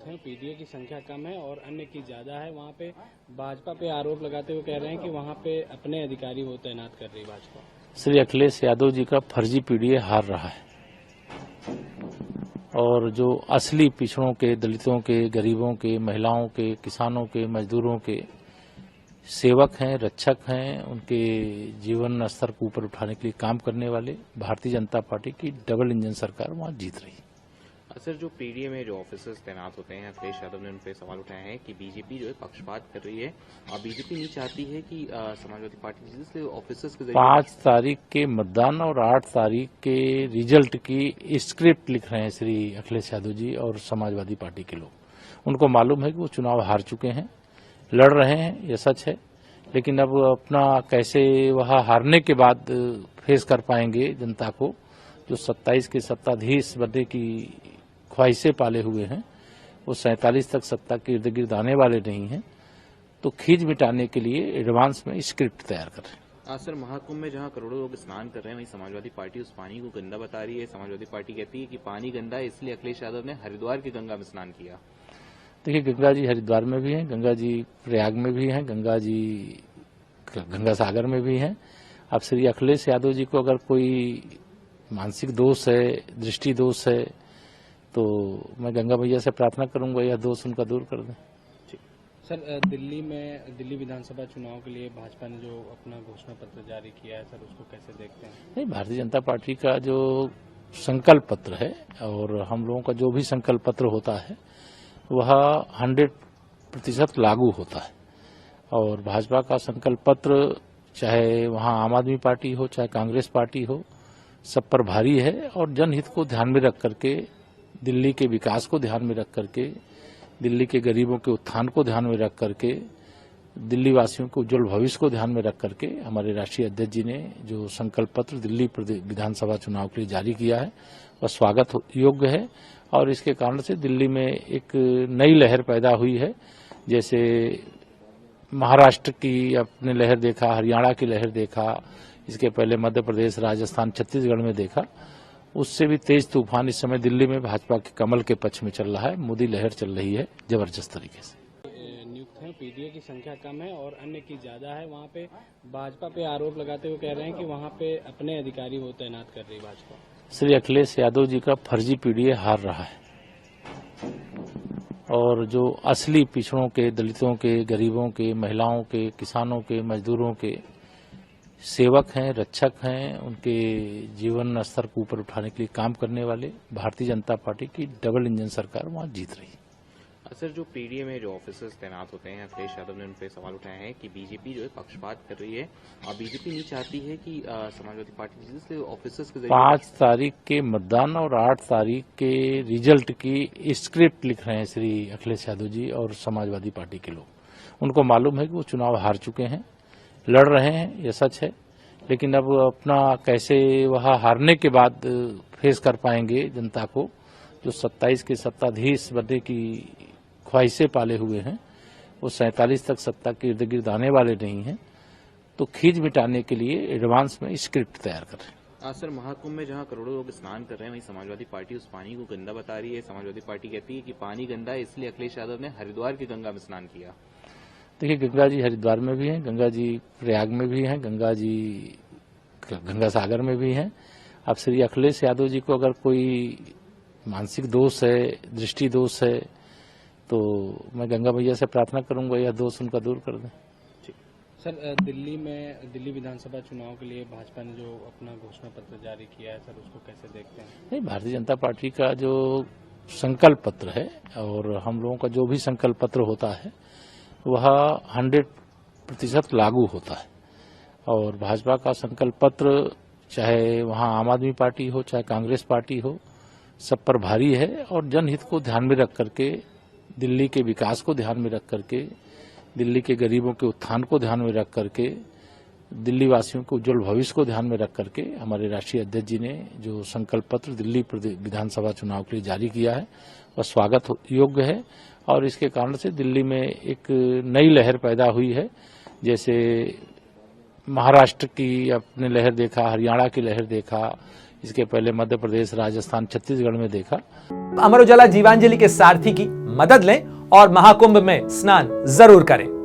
नियुक्त हैं, पीडीए की संख्या कम है और अन्य की ज्यादा है। वहाँ पे भाजपा पे आरोप लगाते हुए कह रहे हैं कि वहाँ पे अपने अधिकारी वो तैनात कर रही भाजपा। श्री अखिलेश यादव जी का फर्जी पीडीए हार रहा है और जो असली पिछड़ों के, दलितों के, गरीबों के, महिलाओं के, किसानों के, मजदूरों के सेवक हैं, रक्षक हैं, उनके जीवन स्तर को ऊपर उठाने के लिए काम करने वाले भारतीय जनता पार्टी की डबल इंजन सरकार वहां जीत रही है। सर, जो पीडीए में जो ऑफिसर्स तैनात होते हैं, अखिलेश यादव ने उन पर सवाल उठाए हैं कि बीजेपी जो है पक्षपात कर रही है और बीजेपी नहीं चाहती है कि समाजवादी पार्टी जीते, इसलिए ऑफिसर्स के 5 तारीख के मतदान और 8 तारीख के रिजल्ट की स्क्रिप्ट लिख रहे हैं श्री अखिलेश यादव जी और समाजवादी पार्टी के लोग। उनको मालूम है कि वो चुनाव हार चुके हैं, लड़ रहे हैं, ये सच है, लेकिन अब अपना कैसे वह हारने के बाद फेस कर पाएंगे जनता को, जो 27 के सत्ताधीश बनने की ख्वाहिशें पाले हुए हैं, वो 47 तक सत्ता के इर्द गिर्द आने वाले नहीं हैं, तो खींच मिटाने के लिए एडवांस में स्क्रिप्ट तैयार कर रहे हैं। सर, महाकुंभ में जहां करोड़ों लोग स्नान कर रहे हैं, वहीं समाजवादी पार्टी उस पानी को गंदा बता रही है। समाजवादी पार्टी कहती है कि पानी गंदा है, इसलिए अखिलेश यादव ने हरिद्वार की गंगा में स्नान किया। देखिए, गंगा जी हरिद्वार में भी हैं, गंगा जी प्रयाग में भी हैं, गंगा जी गंगा सागर में भी हैं। अब श्री अखिलेश यादव जी को अगर कोई मानसिक दोष है, दृष्टि दोष है, तो मैं गंगा मैया से प्रार्थना करूंगा यह दोष उनका दूर कर दें। सर, दिल्ली विधानसभा चुनाव के लिए भाजपा ने जो अपना घोषणा पत्र जारी किया है, सर उसको कैसे देखते हैं? नहीं, भारतीय जनता पार्टी का जो संकल्प पत्र है और हम लोगों का जो भी संकल्प पत्र होता है वह 100% लागू होता है और भाजपा का संकल्प पत्र चाहे वहां आम आदमी पार्टी हो, चाहे कांग्रेस पार्टी हो, सब पर भारी है और जनहित को ध्यान में रख करके, दिल्ली के विकास को ध्यान में रख करके, दिल्ली के गरीबों के उत्थान को ध्यान में रख करके, दिल्ली वासियों के उज्जवल भविष्य को ध्यान में रख करके हमारे राष्ट्रीय अध्यक्ष जी ने जो संकल्प पत्र दिल्ली विधानसभा चुनाव के लिए जारी किया है वह स्वागत योग्य है और इसके कारण से दिल्ली में एक नई लहर पैदा हुई है। जैसे महाराष्ट्र की आपने लहर देखा, हरियाणा की लहर देखा, इसके पहले मध्य प्रदेश, राजस्थान, छत्तीसगढ़ में देखा, उससे भी तेज तूफान इस समय दिल्ली में भाजपा के कमल के पक्ष में चल रहा है। मोदी लहर चल रही है जबरदस्त तरीके से। नियुक्त हैं, पीडीए की संख्या कम है और अन्य की ज्यादा है। वहाँ पे भाजपा पे आरोप लगाते हुए कह रहे हैं कि वहाँ पे अपने अधिकारी वो तैनात कर रही भाजपा। श्री अखिलेश यादव जी का फर्जी पीडीए हार रहा है और जो असली पिछड़ों के, दलितों के, गरीबों के, महिलाओं के, किसानों के, मजदूरों के सेवक हैं, रक्षक हैं, उनके जीवन स्तर को ऊपर उठाने के लिए काम करने वाले भारतीय जनता पार्टी की डबल इंजन सरकार वहां जीत रही है। सर, जो पीडीए में जो ऑफिसर्स तैनात होते हैं, अखिलेश यादव ने उन पर सवाल उठाए हैं कि बीजेपी जो है पक्षपात कर रही है और बीजेपी नहीं चाहती है कि समाजवादी पार्टी जीते, इसलिए ऑफिसर्स के 5 तारीख के मतदान और 8 तारीख के रिजल्ट की स्क्रिप्ट लिख रहे हैं श्री अखिलेश यादव जी और समाजवादी पार्टी के लोग। उनको मालूम है कि वो चुनाव हार चुके हैं, लड़ रहे हैं, ये सच है, लेकिन अब अपना कैसे वह हारने के बाद फेस कर पाएंगे जनता को, जो 27 के सत्ताधीश बनने की ख्वाहिशें पाले हुए हैं, वो 47 तक सत्ता के इर्द गिर्द आने वाले नहीं हैं, तो खींच मिटाने के लिए एडवांस में स्क्रिप्ट तैयार कर रहे हैं। सर, महाकुंभ में जहां करोड़ों लोग स्नान कर रहे हैं, वहीं समाजवादी पार्टी उस पानी को गंदा बता रही है। समाजवादी पार्टी कहती है कि पानी गंदा है, इसलिए अखिलेश यादव ने हरिद्वार की गंगा में स्नान किया। देखिए, गंगा जी हरिद्वार में भी हैं, गंगा जी प्रयाग में भी हैं, गंगा जी गंगा सागर में भी हैं। अब श्री अखिलेश यादव जी को अगर कोई मानसिक दोष है, दृष्टि दोष है, तो मैं गंगा मैया से प्रार्थना करूंगा यह दोष उनका दूर कर दें। सर, दिल्ली विधानसभा चुनाव के लिए भाजपा ने जो अपना घोषणा पत्र जारी किया है, सर उसको कैसे देखते हैं? नहीं, भारतीय जनता पार्टी का जो संकल्प पत्र है और हम लोगों का जो भी संकल्प पत्र होता है वह 100% लागू होता है और भाजपा का संकल्प पत्र चाहे वहां आम आदमी पार्टी हो, चाहे कांग्रेस पार्टी हो, सब पर भारी है और जनहित को ध्यान में रख करके, दिल्ली के विकास को ध्यान में रख करके, दिल्ली के गरीबों के उत्थान को ध्यान में रख करके, दिल्ली वासियों के उज्जवल भविष्य को ध्यान में रख करके हमारे राष्ट्रीय अध्यक्ष जी ने जो संकल्प पत्र दिल्ली विधानसभा चुनाव के लिए जारी किया है वह स्वागत योग्य है और इसके कारण से दिल्ली में एक नई लहर पैदा हुई है। जैसे महाराष्ट्र की आपने लहर देखा, हरियाणा की लहर देखा, इसके पहले मध्य प्रदेश, राजस्थान, छत्तीसगढ़ में देखा। अमर उजाला जीवांजलि के सारथी की मदद लें और महाकुंभ में स्नान जरूर करें।